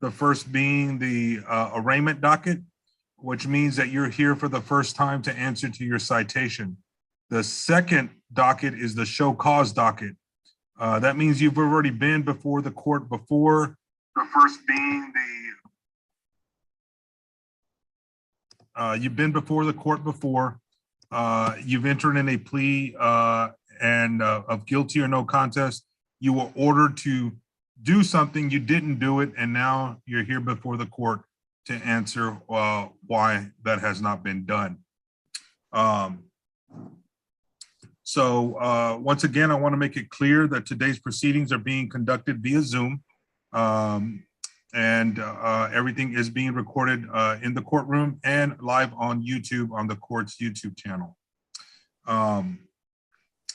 The first being the arraignment docket, which means that you're here for the first time to answer to your citation. The second docket is the show cause docket. That means you've already been before the court before. The first being you've been before the court before. You've entered in a plea of guilty or no contest. You were ordered to do something, you didn't do it, and now you're here before the court to answer why that has not been done. Once again, I want to make it clear that today's proceedings are being conducted via Zoom, and everything is being recorded in the courtroom and live on YouTube on the court's YouTube channel. I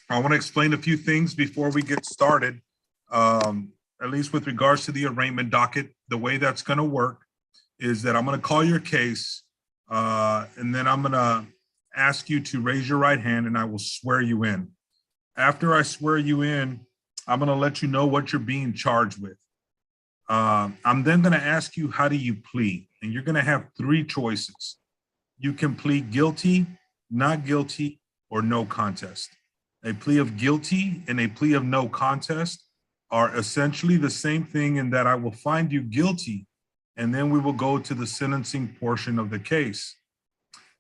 want to explain a few things before we get started. At least with regards to the arraignment docket, the way that's going to work is that I'm going to call your case, and then I'm going to ask you to raise your right hand, and I will swear you in. After I swear you in, I'm going to let you know what you're being charged with. I'm then going to ask you, how do you plead? And you're going to have three choices. You can plead guilty, not guilty, or no contest. A plea of guilty and a plea of no contest are essentially the same thing in that I will find you guilty, and then we will go to the sentencing portion of the case.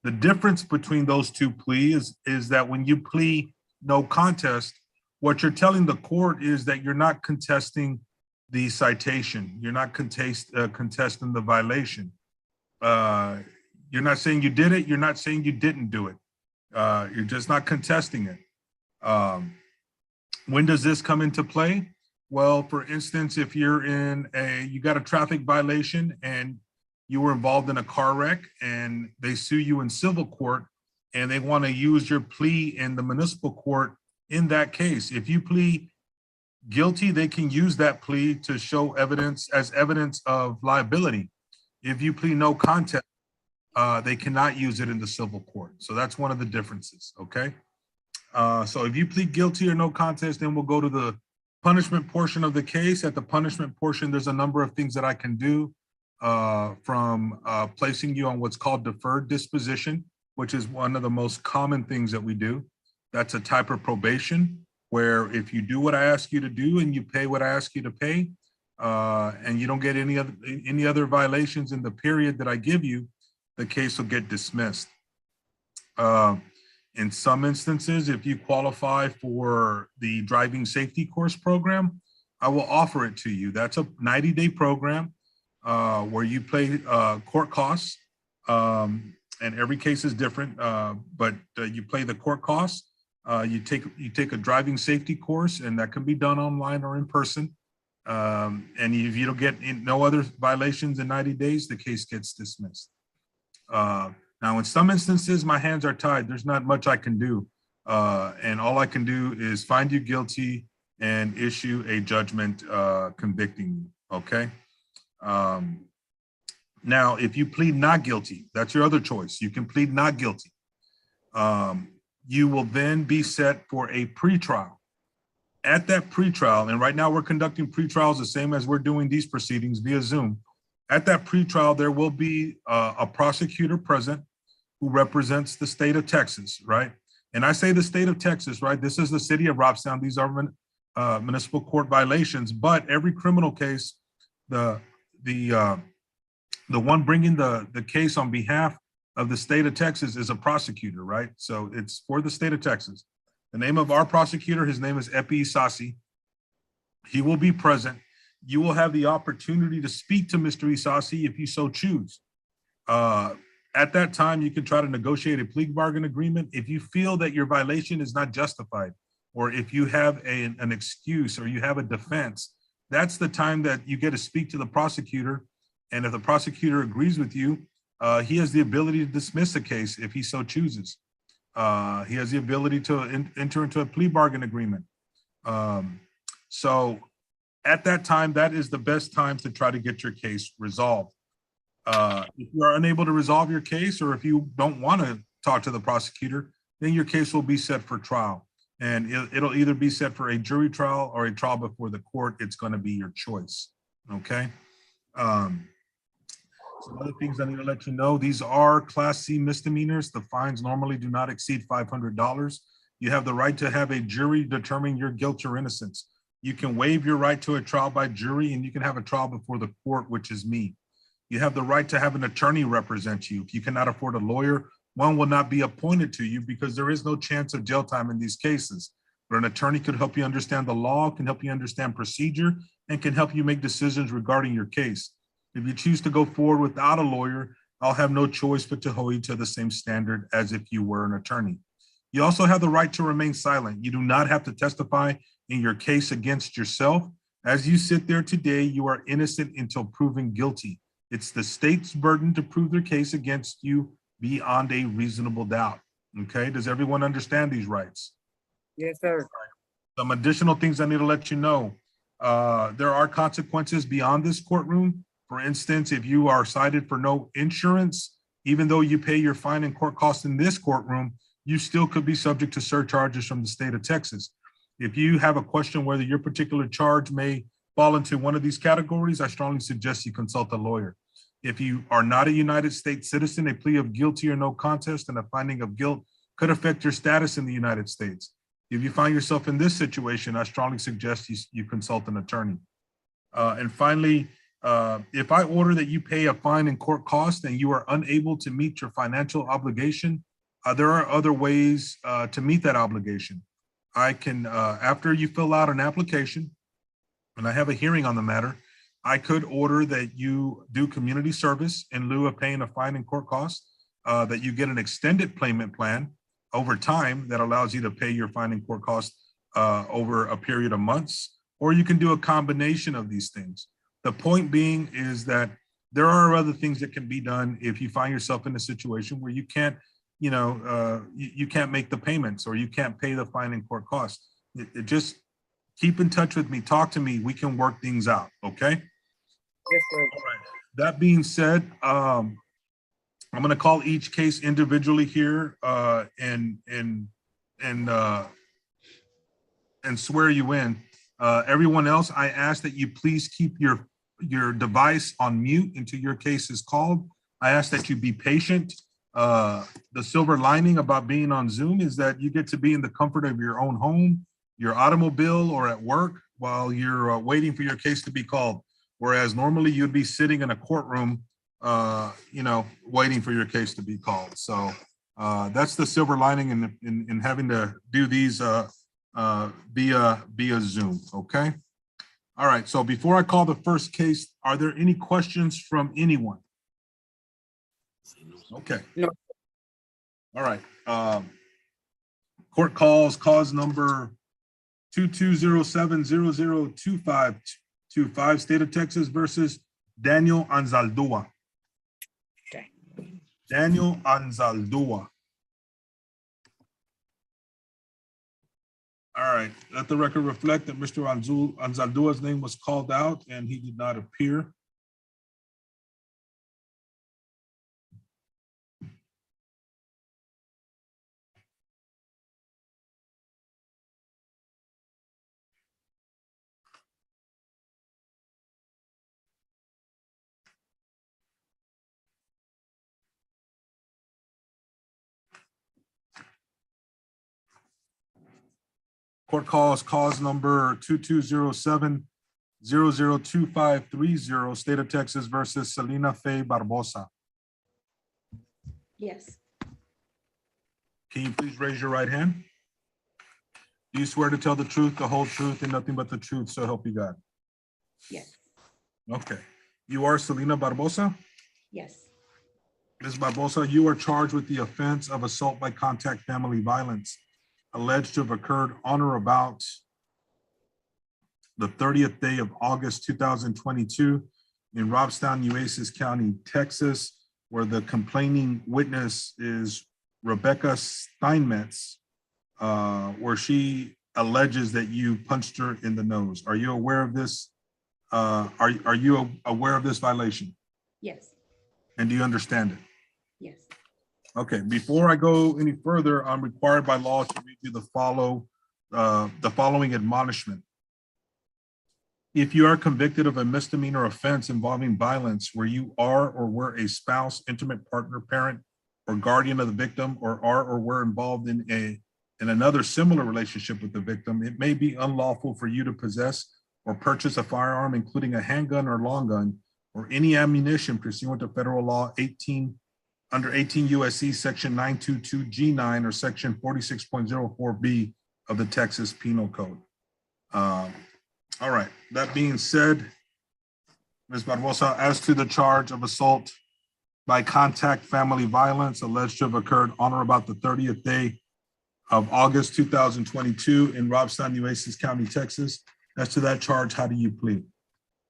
The difference between those two pleas is that when you plead no contest, what you're telling the court is that you're not contesting the citation. You're not contesting the violation. You're not saying you did it. You're not saying you didn't do it. You're just not contesting it. When does this come into play? Well, for instance, if you're you got a traffic violation and you were involved in a car wreck and they sue you in civil court and they want to use your plea in the municipal court in that case, if you plead guilty, they can use that plea to show evidence as evidence of liability. If you plead no contest, they cannot use it in the civil court. So that's one of the differences, okay? So if you plead guilty or no contest, then we'll go to the punishment portion of the case. At the punishment portion, there's a number of things that I can do, from placing you on what's called deferred disposition, which is one of the most common things that we do. That's a type of probation where if you do what I ask you to do and you pay what I ask you to pay, and you don't get any other violations in the period that I give you, the case will get dismissed. In some instances, if you qualify for the driving safety course program, I will offer it to you. That's a 90-day program where you pay court costs, and every case is different, but you pay the court costs. You take a driving safety course, and that can be done online or in person. And if you don't get no other violations in 90 days, the case gets dismissed. Now, in some instances, my hands are tied. There's not much I can do. And all I can do is find you guilty and issue a judgment convicting you, okay? Now, if you plead not guilty, that's your other choice. You can plead not guilty. You will then be set for a pretrial. At that pretrial, and right now we're conducting pretrials the same as we're doing these proceedings via Zoom. At that pretrial, there will be a prosecutor present who represents the state of Texas, right? And I say the state of Texas, right? This is the city of Robstown. These are municipal court violations, but every criminal case, the one bringing the case on behalf of the state of Texas is a prosecutor, right? So it's for the state of Texas. The name of our prosecutor, his name is Epi Isasi. He will be present. You will have the opportunity to speak to Mr. Isasi if you so choose. At that time, you can try to negotiate a plea bargain agreement. If you feel that your violation is not justified, or if you have an excuse or you have a defense, that's the time that you get to speak to the prosecutor. And if the prosecutor agrees with you, he has the ability to dismiss the case if he so chooses. He has the ability to enter into a plea bargain agreement. So at that time, that is the best time to try to get your case resolved. If you are unable to resolve your case, or if you don't want to talk to the prosecutor, then your case will be set for trial. And it'll either be set for a jury trial or a trial before the court. It's going to be your choice, okay? Some other things I need to let you know, these are Class C misdemeanors. The fines normally do not exceed $500. You have the right to have a jury determine your guilt or innocence. You can waive your right to a trial by jury, and you can have a trial before the court, which is me. You have the right to have an attorney represent you. If you cannot afford a lawyer, one will not be appointed to you because there is no chance of jail time in these cases. But an attorney could help you understand the law, can help you understand procedure, and can help you make decisions regarding your case. If you choose to go forward without a lawyer, I'll have no choice but to hold you to the same standard as if you were an attorney. You also have the right to remain silent. You do not have to testify in your case against yourself. As you sit there today, you are innocent until proven guilty. It's the state's burden to prove their case against you beyond a reasonable doubt. Okay, does everyone understand these rights? Yes, sir. Some additional things I need to let you know. There are consequences beyond this courtroom. For instance, if you are cited for no insurance, even though you pay your fine and court costs in this courtroom, you still could be subject to surcharges from the state of Texas. If you have a question whether your particular charge may fall into one of these categories, I strongly suggest you consult a lawyer. If you are not a United States citizen, a plea of guilty or no contest and a finding of guilt could affect your status in the United States. If you find yourself in this situation, I strongly suggest you consult an attorney. And finally, if I order that you pay a fine and court cost and you are unable to meet your financial obligation, there are other ways to meet that obligation. I can, after you fill out an application, and I have a hearing on the matter, I could order that you do community service in lieu of paying a fine and court cost, that you get an extended payment plan over time that allows you to pay your fine and court cost over a period of months, or you can do a combination of these things. The point being is that there are other things that can be done if you find yourself in a situation where you can't, you can't make the payments or you can't pay the fine and court costs. Just keep in touch with me, talk to me, we can work things out, okay? Yes, sir. All right. That being said, I'm gonna call each case individually here and swear you in. Everyone else, I ask that you please keep your device on mute until your case is called. I ask that you be patient. The silver lining about being on Zoom is that you get to be in the comfort of your own home, your automobile, or at work while you're waiting for your case to be called. Whereas normally you'd be sitting in a courtroom, waiting for your case to be called. So that's the silver lining in having to do these via Zoom, okay? All right, so before I call the first case, are there any questions from anyone? Okay. No. All right. Court calls cause number 2207002525, State of Texas versus Daniel Anzaldúa. Okay. Daniel Anzaldúa. All right, let the record reflect that Mr. Anzaldúa's name was called out and he did not appear. Court calls cause number 2207002530, State of Texas versus Selena Faye Barbosa. Yes. Can you please raise your right hand? Do you swear to tell the truth, the whole truth, and nothing but the truth, so help you God? Yes. Okay. You are Selena Barbosa? Yes. Ms. Barbosa, you are charged with the offense of assault by contact family violence, alleged to have occurred on or about the 30th day of August 2022 in Robstown, Nueces County, Texas, where the complaining witness is Rebecca Steinmetz, where she alleges that you punched her in the nose. Are you aware of this? Are you aware of this violation? Yes. And do you understand it? Yes. Okay, before I go any further, I'm required by law to read you the following admonishment. If you are convicted of a misdemeanor offense involving violence where you are or were a spouse, intimate partner, parent, or guardian of the victim, or are or were involved in another similar relationship with the victim, it may be unlawful for you to possess or purchase a firearm, including a handgun or long gun, or any ammunition pursuant to federal law under 18 USC section 922 G9 or section 46.04B of the Texas Penal Code. All right, that being said, Ms. Barbosa, as to the charge of assault by contact family violence alleged to have occurred on or about the 30th day of August 2022 in Robstown, Nueces County, Texas, as to that charge, how do you plead?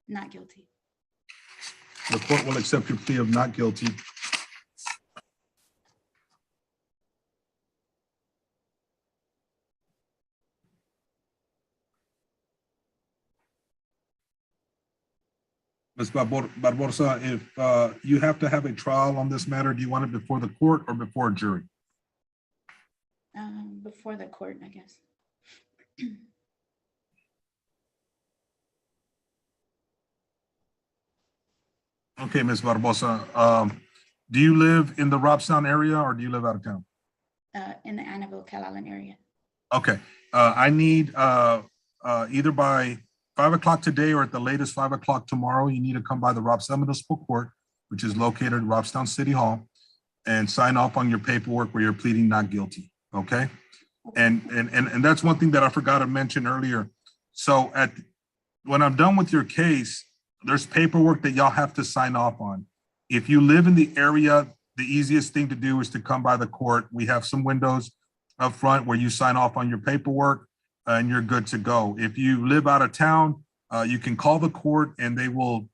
Not guilty. The court will accept your plea of not guilty. Ms. Barbosa, if you have to have a trial on this matter, do you want it before the court or before a jury? Before the court, I guess. Okay, Ms. Barbosa, do you live in the Robstown area or do you live out of town? In the Annabelle, Calallen area. Okay, I need either by 5 o'clock today or at the latest 5 o'clock tomorrow, you need to come by the Robstown Municipal Court, which is located at Robstown City Hall, and sign off on your paperwork where you're pleading not guilty, okay? And that's one thing that I forgot to mention earlier. So when I'm done with your case, there's paperwork that y'all have to sign off on. If you live in the area, the easiest thing to do is to come by the court. We have some windows up front where you sign off on your paperwork and you're good to go. If you live out of town, you can call the court and they will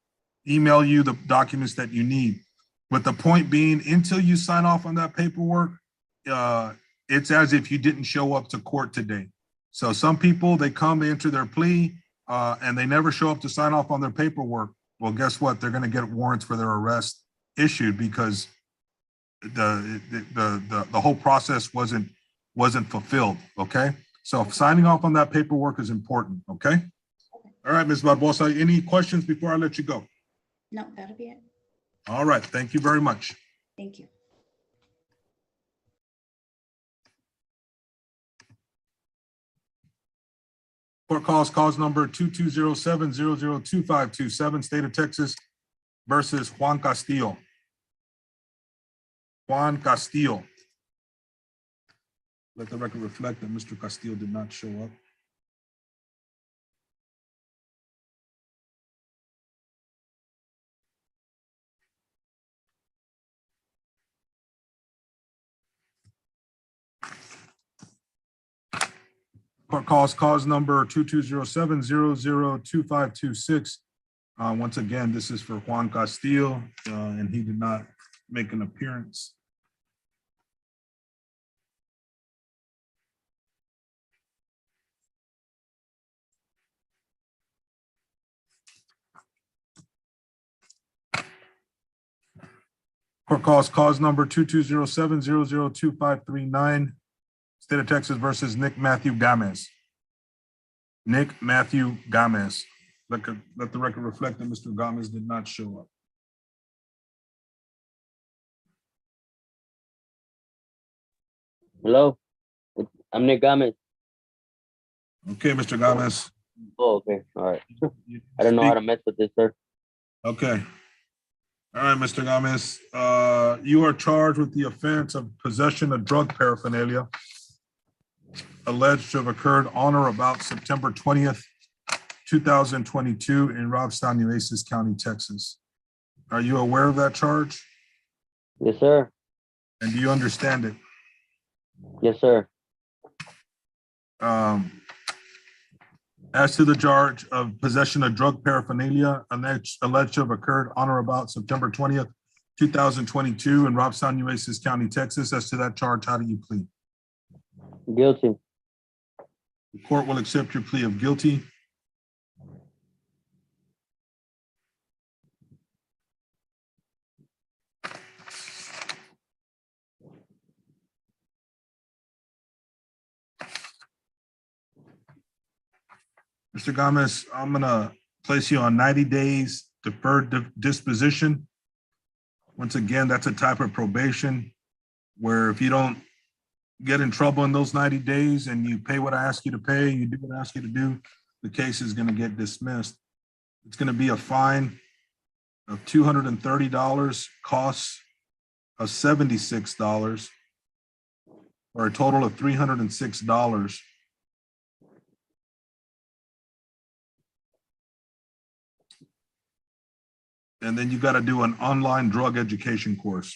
email you the documents that you need. But the point being, until you sign off on that paperwork, it's as if you didn't show up to court today. So some people, they come, they enter their plea, and they never show up to sign off on their paperwork. Well, guess what? They're going to get warrants for their arrest issued because the whole process wasn't fulfilled. Okay, so signing off on that paperwork is important. Okay. All right, Ms. Barbosa, any questions before I let you go? No, that'll be it. All right, thank you very much. Thank you. Court calls cause number 2207-002527, State of Texas versus Juan Castillo. Juan Castillo. Let the record reflect that Mr. Castillo did not show up. Court calls cause number 2207-002526. Once again, this is for Juan Castillo, and he did not make an appearance. Court calls cause number 2207-002539, State of Texas versus Nick Matthew Gomez. Nick Matthew Gomez. Let the record reflect that Mr. Gomez did not show up. Hello, I'm Nick Gomez. Okay, Mr. Gomez. Oh, okay, all right. I don't know how to mess with this, sir. Okay. All right, Mr. Gomez. You are charged with the offense of possession of drug paraphernalia alleged to have occurred on or about September 20th, 2022 in Robstown, Nueces County, Texas. Are you aware of that charge? Yes, sir. And do you understand it? Yes, sir. As to the charge of possession of drug paraphernalia alleged to have occurred on or about September 20th, 2022 in Robstown, Nueces County, Texas, as to that charge, how do you plead? Guilty. The court will accept your plea of guilty. Mr. Gomez, I'm gonna place you on 90 days deferred disposition. Once again, that's a type of probation where if you don't get in trouble in those 90 days and you pay what I ask you to pay, you do what I ask you to do, the case is going to get dismissed. It's going to be a fine of $230, costs of $76, or a total of $306. And then you got to do an online drug education course.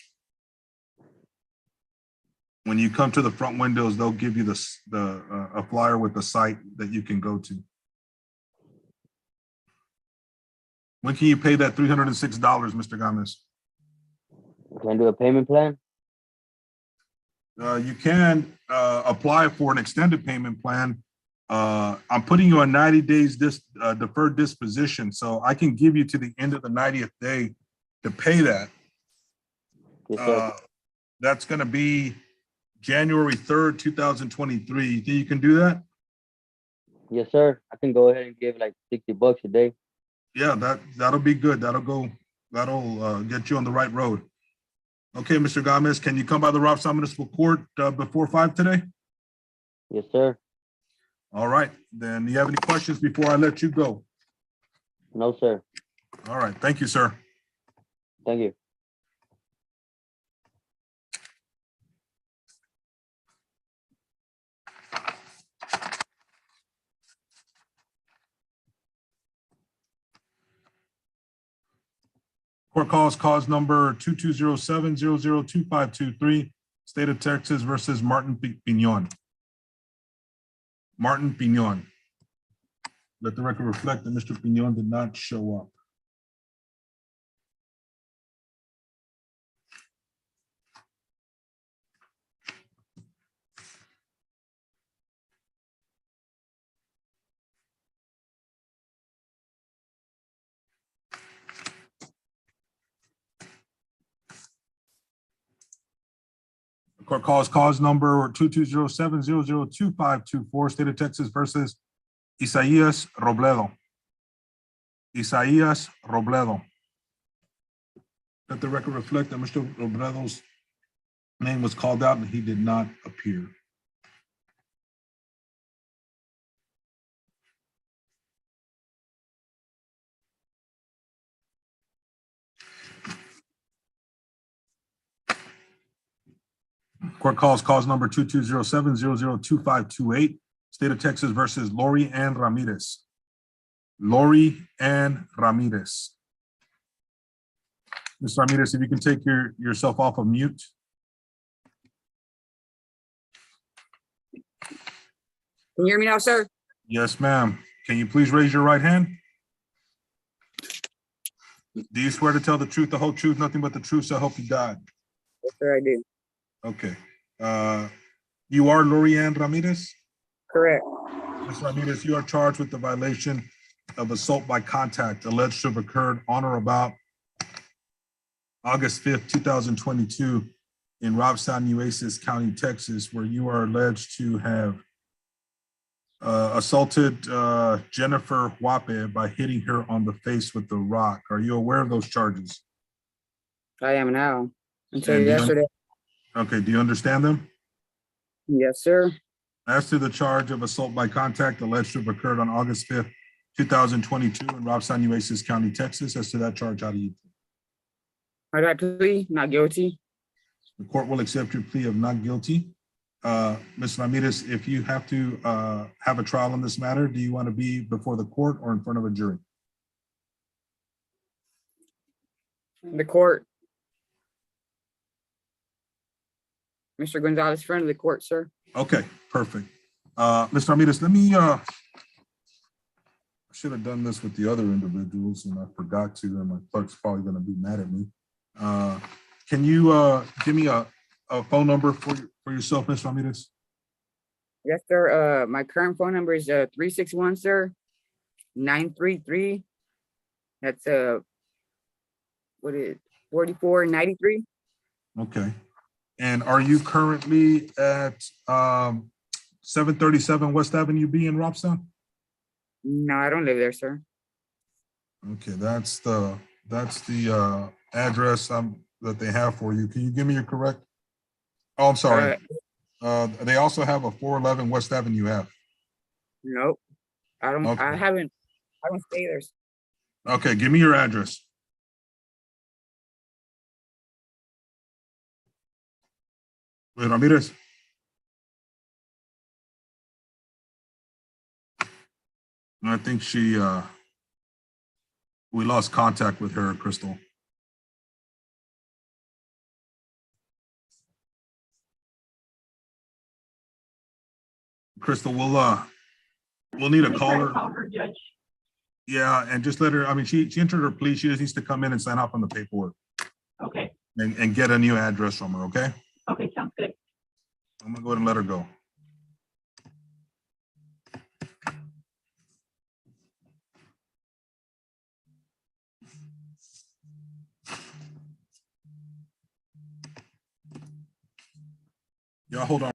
When you come to the front windows, they'll give you a flyer with the site that you can go to. When can you pay that $306, Mr. Gomez? Can I do a payment plan? You can apply for an extended payment plan. I'm putting you on 90 days deferred disposition, so I can give you to the end of the 90th day to pay that. Yes, sir. That's going to be January 3rd, 2023. You think you can do that? Yes, sir. I can go ahead and give like $60 a day. Yeah, that'll be good. That'll get you on the right road. Okay, Mr. Gomez, can you come by the Robstown Municipal Court before 5 today? Yes, sir. All right, then do you have any questions before I let you go? No, sir. All right, thank you, sir. Thank you. Court calls cause number 2207-002523, State of Texas versus Martin Piñon. Martin Piñon. Let the record reflect that Mr. Piñon did not show up. Court calls cause number 2207-002524, State of Texas versus Isaías Robledo. Isaías Robledo. Let the record reflect that Mr. Robledo's name was called out and he did not appear. Court calls cause number 2207-002528, State of Texas versus Lori Ann Ramirez. Lori Ann Ramirez. Ms. Ramirez, if you can take yourself off of mute. Can you hear me now, sir? Yes, ma'am. Can you please raise your right hand? Do you swear to tell the truth, the whole truth, nothing but the truth, so help you God? Yes, sir, I do. Okay. You are Lori Ann Ramirez? Correct. Ms. Ramirez, you are charged with the violation of assault by contact alleged to have occurred on or about August 5th, 2022 in Robstown, Nueces County, Texas, where you are alleged to have assaulted Jennifer Huape by hitting her on the face with a rock. Are you aware of those charges? I am now. Until And yesterday. Okay, do you understand them? Yes, sir. As to the charge of assault by contact alleged to have occurred on August 5th, 2022 in Robstown, Nueces County, Texas, as to that charge, how do you? How do I plead? Not guilty. The court will accept your plea of not guilty. Ms. Ramirez, if you have to have a trial on this matter, do you want to be before the court or in front of a jury? The court. Mr. Gonzalez, friend of the court, sir. Okay, perfect. Ms. Ramirez, let me, I should have done this with the other individuals and I forgot to, and my clerk's probably going to be mad at me. Can you give me a phone number for yourself, Ms. Ramirez? Yes, sir. My current phone number is 361, sir. 933. That's what is it? 4493. Okay. And are you currently at 737 West Avenue B in Robstown? No, I don't live there, sir. Okay, that's the address that they have for you. Can you give me your correct? Oh, I'm sorry. They also have a 411 West Avenue F. Nope. I don't, Okay. I don't stay there. Okay, give me your address. Wait, Ramirez. I think we lost contact with her, Crystal. Crystal, we'll need a caller. Yeah, and just let her, I mean, she entered her plea. She just needs to come in and sign off on the paperwork. Okay, And get a new address from her, okay? okay, sounds good. I'm gonna go ahead and let her go. Yeah, hold on.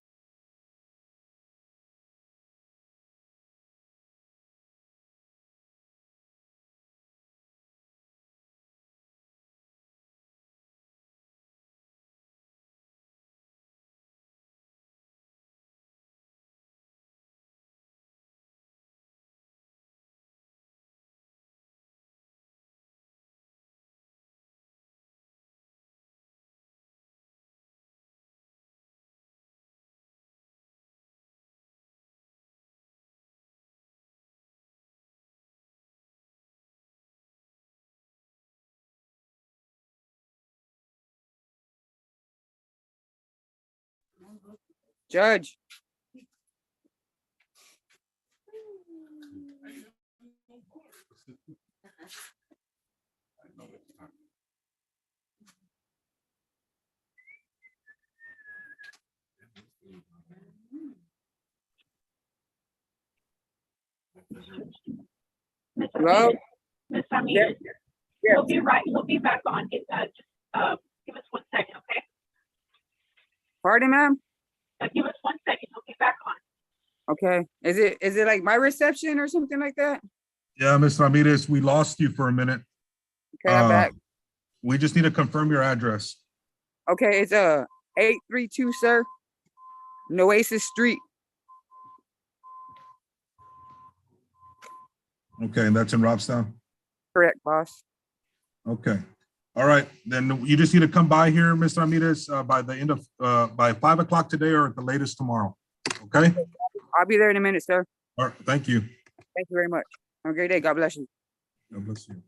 Judge. Miss Hello? Ramirez, Miss Ramirez, Yes. he'll be right, he'll be back on. Just give us 1 second, okay? Pardon, ma'am? Give us 1 second, he'll be back on. Okay. Is it like my reception or something like that? Yeah, Ms. Ramirez, we lost you for a minute. Okay, I'm back. We just need to confirm your address. Okay, it's 832, sir. Noasis Street. Okay, and that's in Robstown? Correct, boss. Okay. All right, then you just need to come by here, Ms. Ramirez, by the end of, by 5 o'clock today or at the latest tomorrow. Okay? I'll be there in a minute, sir. All right, thank you. Thank you very much. Have a great day. God bless you. God bless you.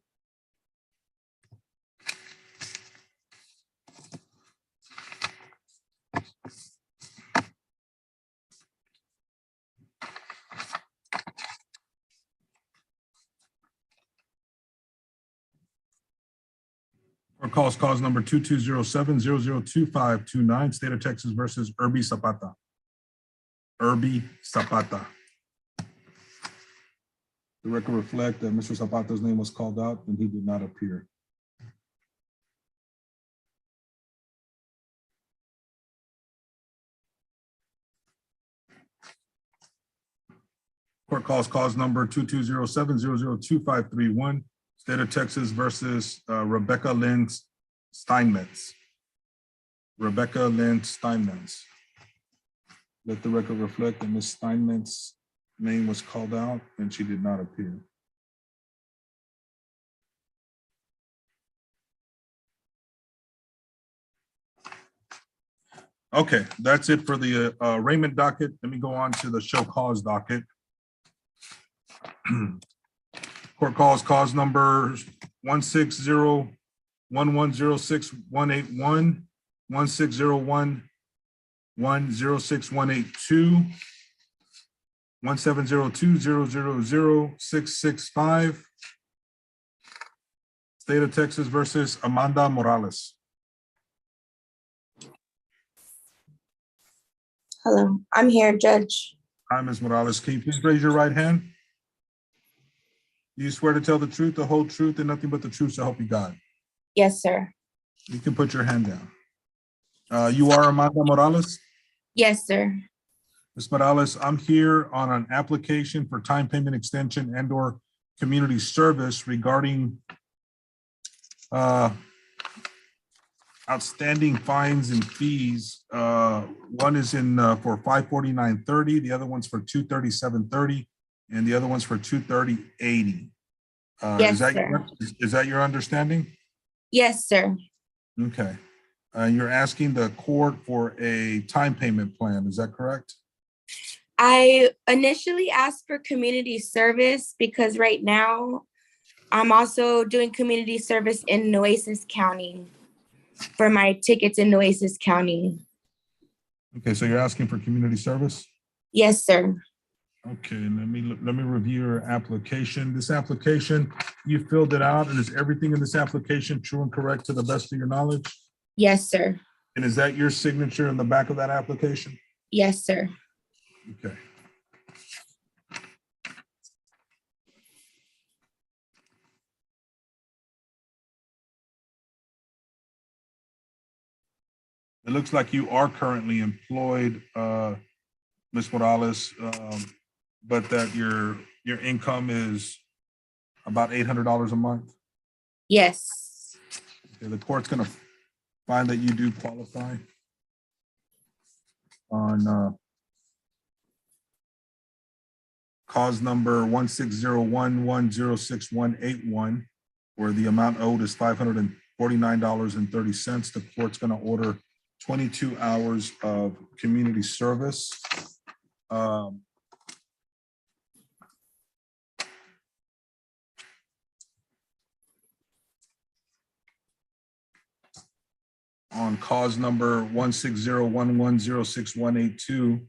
Our cause number 2207-002529, State of Texas versus Irby Zapata. Irby Zapata. The record reflect that Mr. Zapata's name was called out and he did not appear. Court calls cause number 2207-002531, State of Texas versus Rebecca Lynn Steinmetz. Rebecca Lynn Steinmetz. Let the record reflect that Ms. Steinmetz's name was called out and she did not appear. Okay, that's it for the arraignment docket. Let me go on to the show cause docket. Court calls cause number 160-1106181, 160-1106182, 17020000665. State of Texas versus Amanda Morales. Hello, I'm here, Judge. Hi, Ms. Morales. Can you please raise your right hand? Do you swear to tell the truth, the whole truth, and nothing but the truth, so help you God? Yes, sir. You can put your hand down. You are Amanda Morales? Yes, sir. Ms. Morales, I'm here on an application for time payment extension and/or community service regarding outstanding fines and fees. One is in for 549.30, the other one's for 237.30, and the other one's for 230.80. Yes, sir. Is that your understanding? Yes, sir. Okay. You're asking the court for a time payment plan, is that correct? I initially asked for community service because right now I'm also doing community service in Nueces County for my tickets in Nueces County. Okay, so you're asking for community service? Yes, sir. Okay, let me review your application. This application, you filled it out, and is everything in this application true and correct to the best of your knowledge? Yes, sir. And is that your signature in the back of that application? Yes, sir. Okay. It looks like you are currently employed, Ms. Morales, but that your income is about $800 a month. Yes. Okay, the court's gonna find that you do qualify on cause number 160110681, where the amount owed is $549.30. The court's gonna order 22 hours of community service. On cause number 16011068182,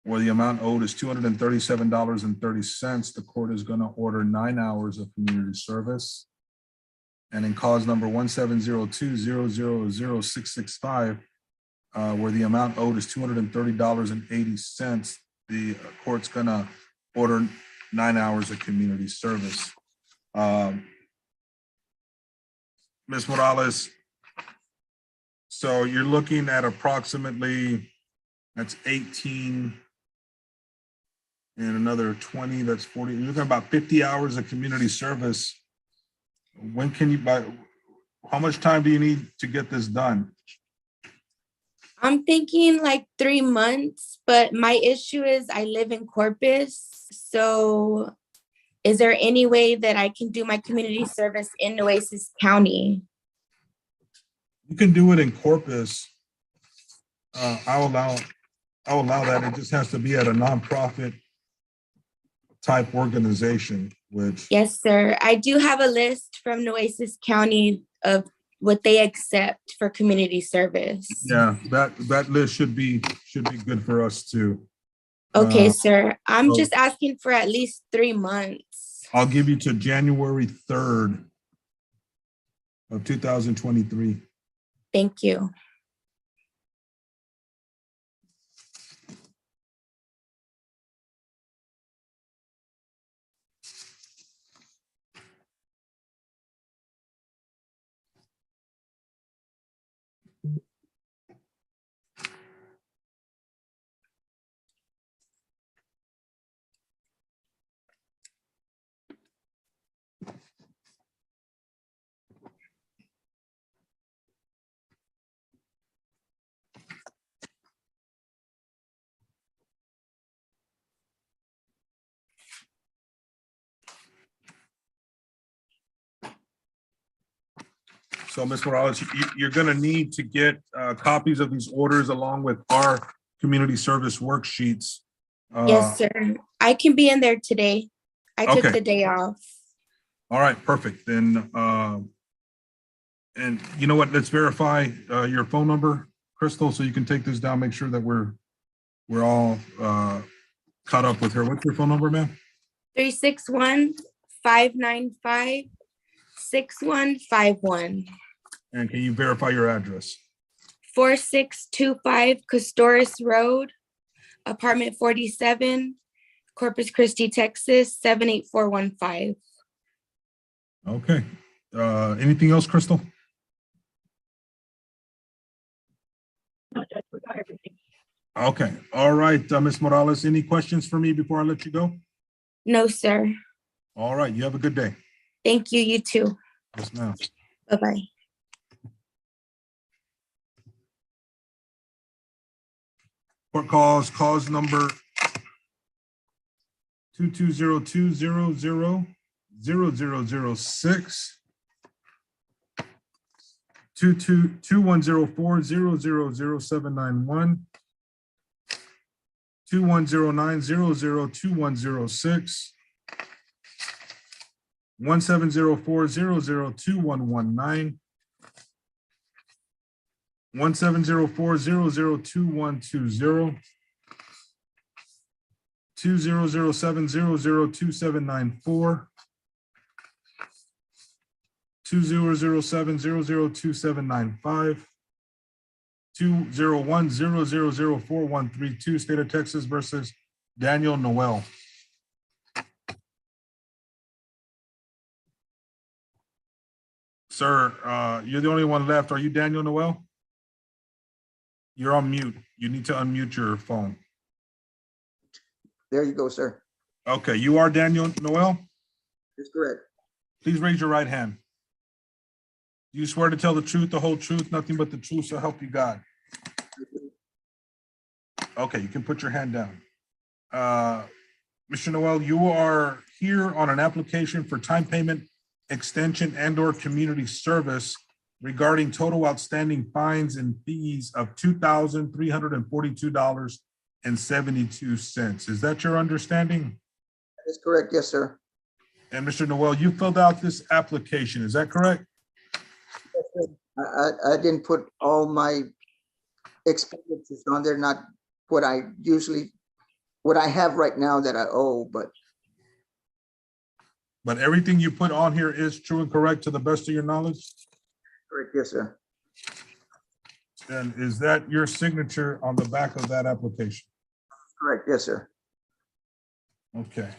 where the amount owed is $237.30, the court is going to order 9 hours of community service. And in cause number 17020000665, where the amount owed is $230.80, the court's going to order 9 hours of community service. Ms. Morales, so you're looking at approximately, that's 18 and another 20, that's 40. You're looking at about 50 hours of community service. When can you how much time do you need to get this done? I'm thinking like 3 months, but my issue is I live in Corpus. So is there any way that I can do my community service in Nueces County? You can do it in Corpus. I'll allow that. It just has to be at a nonprofit type organization, which. Yes, sir. I do have a list from Nueces County of what they accept for community service. Yeah, that list should be good for us too. Okay, sir. I'm so just asking for at least 3 months. I'll give you to January 3rd of 2023. Thank you. So, Ms. Morales, you're going to need to get copies of these orders along with our community service worksheets. Yes, sir. I can be in there today. I took Okay. the day off. All right, perfect. Then, and you know what? Let's verify your phone number, Crystal, so you can take this down. Make sure that we're all caught up with her. What's your phone number, ma'am? 361-595-6151. And can you verify your address? 4625 Custoris Road, apartment 47, Corpus Christi, Texas, 78415. Okay. Anything else, Crystal? No, Judge, we got everything. Okay. All right, Ms. Morales, any questions for me before I let you go? No, sir. All right, you have a good day. Thank you, you too. Yes, ma'am. Bye-bye. Court calls, cause number 2202000006, 2104000791, 2109002106, 1704002119, 1704002120, 2007002794, 2007002795, 201000413, State of Texas versus Daniel Noel. Sir, you're the only one left. Are you Daniel Noel? You're on mute. You need to unmute your phone. There you go, sir. Okay, you are Daniel Noel? That's correct. Please raise your right hand. Do you swear to tell the truth, the whole truth, nothing but the truth, so help you God? Okay, you can put your hand down. Mr. Noel, you are here on an application for time payment extension and/or community service regarding total outstanding fines and fees of $2,342.72. Is that your understanding? That's correct. Yes, sir. And Mr. Noel, you filled out this application, is that correct? I didn't put all my expenditures on there, not what I have right now that I owe, but everything you put on here is true and correct to the best of your knowledge? correct. Yes, sir. And is that your signature on the back of that application? Correct. Yes, sir. Okay.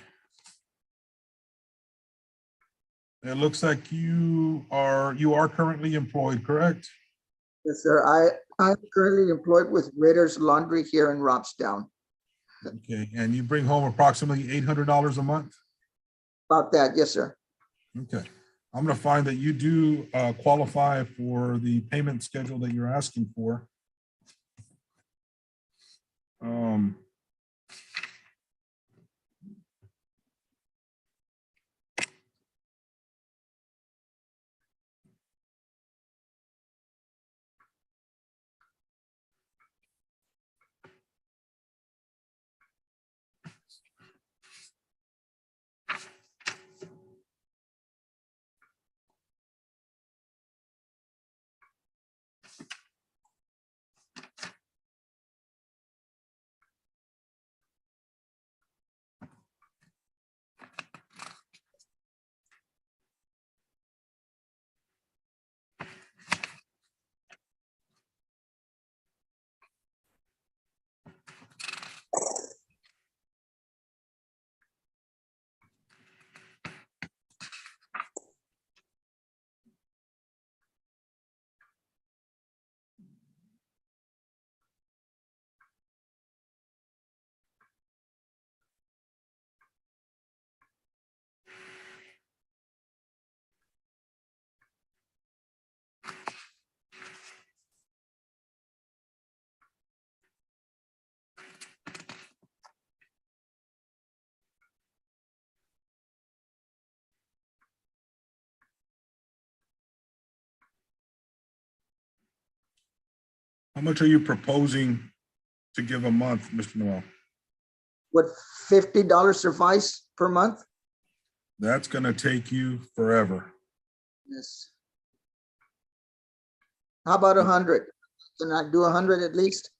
It looks like you are currently employed, correct? Yes, sir. I'm currently employed with Ritter's Laundry here in Robstown. Okay, and you bring home approximately $800 a month? About that. Yes, sir. Okay, I'm gonna find that you do qualify for the payment schedule that you're asking for. How much are you proposing to give a month, Mr. Noel? Would $50 suffice per month? That's gonna take you forever. Yes. How about 100? Can I do 100 at least?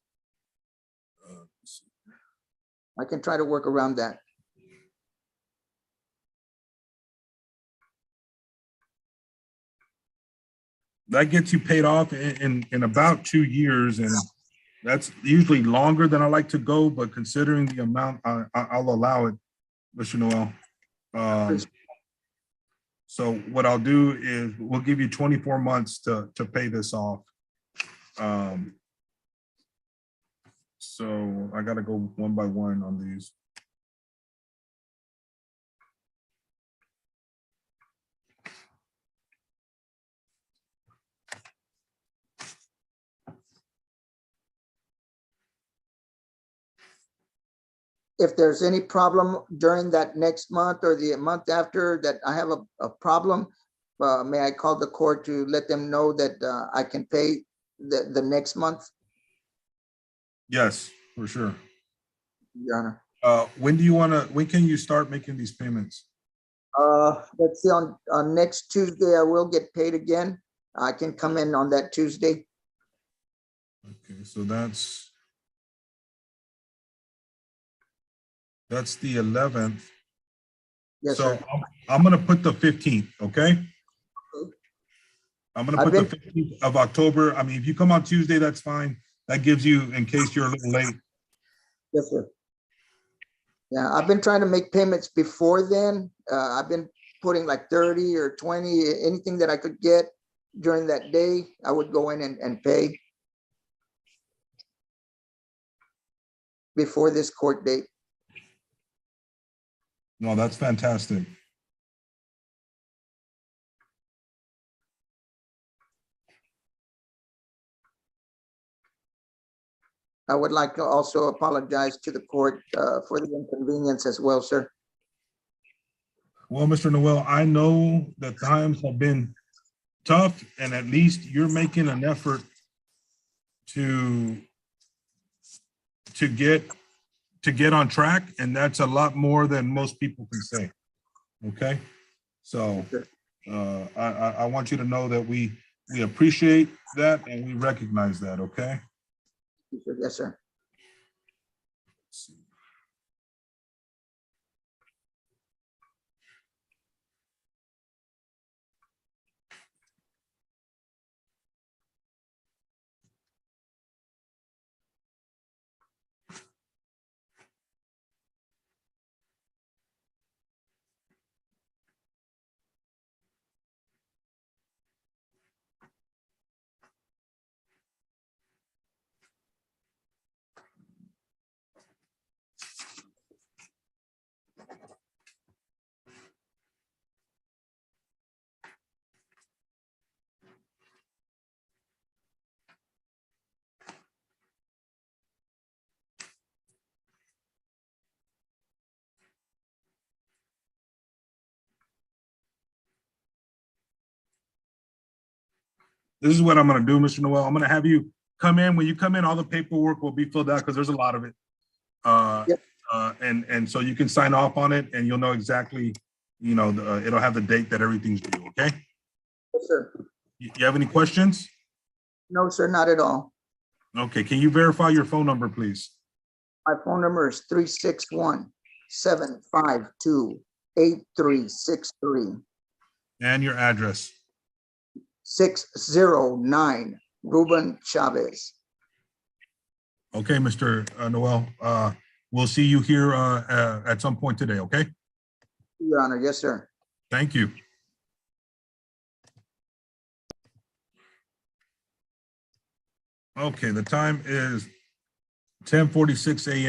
I can try to work around that. That gets you paid off in about 2 years, and that's usually longer than I like to go, but considering the amount, I'll allow it, Mr. Noel. So what I'll do is we'll give you 24 months to pay this off. So I gotta go one by one on these. if there's any problem during that next month or the month after that I have a problem, may I call the court to let them know that I can pay the next month, Yes, for sure. Your Honor? When can you start making these payments? Let's see, on next Tuesday, I will get paid again. I can come in on that Tuesday. Okay, so that's the 11th. Yes, So sir. I'm gonna put the 15th, okay? I'm gonna I've put the 15th of October. I mean, if you come on Tuesday, that's fine. That gives you, in case you're a little late. Yes, sir. Yeah, I've been trying to make payments before then. I've been putting like 30 or 20, anything that I could get during that day, I would go in and pay before this court date. No, that's fantastic. I would like to also apologize to the court for the inconvenience as well, sir. Well, Mr. Noel, I know that times have been tough, and at least you're making an effort to get on track, and that's a lot more than most people can say. Okay, so I want you to know that we appreciate that and we recognize that. Okay. Yes, sir. This is what I'm going to do, Mr. Noel. I'm going to have you come in. When you come in, all the paperwork will be filled out because there's a lot of it. Yep. And so you can sign off on it and you'll know exactly, it'll have the date that everything's due. Okay. Yes, sir. You have any questions? No, sir, not at all. Okay. Can you verify your phone number, please? My phone number is 361-752-8363. And your address. 609 Ruben Chavez. Okay, Mr. Noel. We'll see you here at some point today. Okay. Your Honor. Yes, sir. Thank you. Okay, the time is 10:46 a.m.